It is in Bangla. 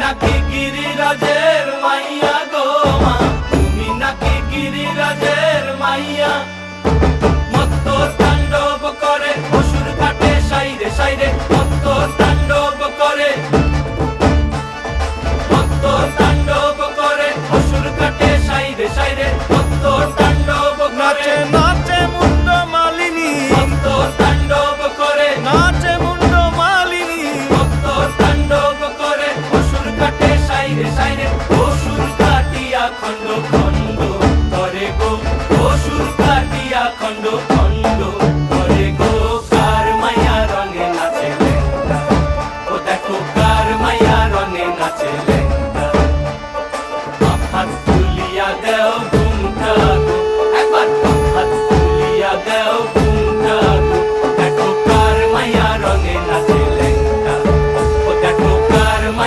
নাকি গিরিরাজের মাইয়া গো মা, তুমি নাকি গিরিরাজের মাইয়া। মত্ত তাণ্ডব করে অসুর কাটে সাইরে সাইরে, মত্ত তাণ্ডব করে, মত্ত তাণ্ডব করে অসুর কাটে সাইরে সাইরে, মত্ত তাণ্ডব করে। নাচে মুন্ড মালিনী, মত্ত তাণ্ডব করে, নাচে মুন্ড মালিনী, মত্ত তাণ্ডব করে অসুর কাটে সাইরে সাইরে, অসুর কাটিয়া খণ্ড খণ্ড করে গো, অসুর কাটিয়া খণ্ড খণ্ড করে গো। কার মায়া রঙে নাচে লেঙ্গা, ও দেখো কার মায়া রঙে নাচে লেঙ্গা।